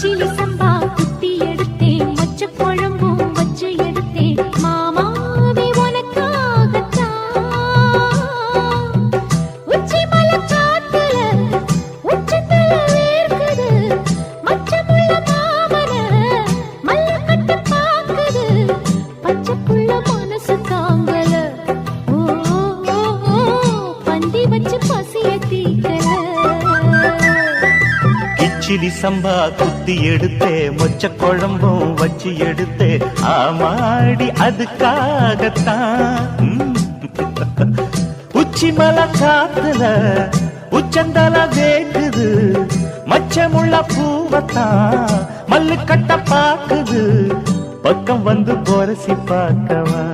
கிச்சிலி சம்பா குத்தி எடுத்தேன், மச்ச குழம்பும் வச்சு எடுத்தேன், மாமாவே உனக்காகத்தான். உச்சி மலை காத்துல உச்சத்துல வேர்க்குது, மச்சமுள்ள மாமன மல்ல கட்ட பாக்குது, பச்சைப்புள்ள மனசு தாங்கல. ஓ ஓ, ஓ, பந்தி வச்சு பசிய தீக்கல. கிச்சிலி சம்பா குத்தி எடுத்தே, மொச்ச குழம்பும் வச்சு எடுத்தே, ஆமாடி அதுக்காகத்தான். உச்சி மலை காத்துல உச்சந்தல வேக்குது, மச்சமுள்ள பூவத்தான் மல்லு கட்ட பாக்குது, பக்கம் வந்து பொரசி பார்க்கவா.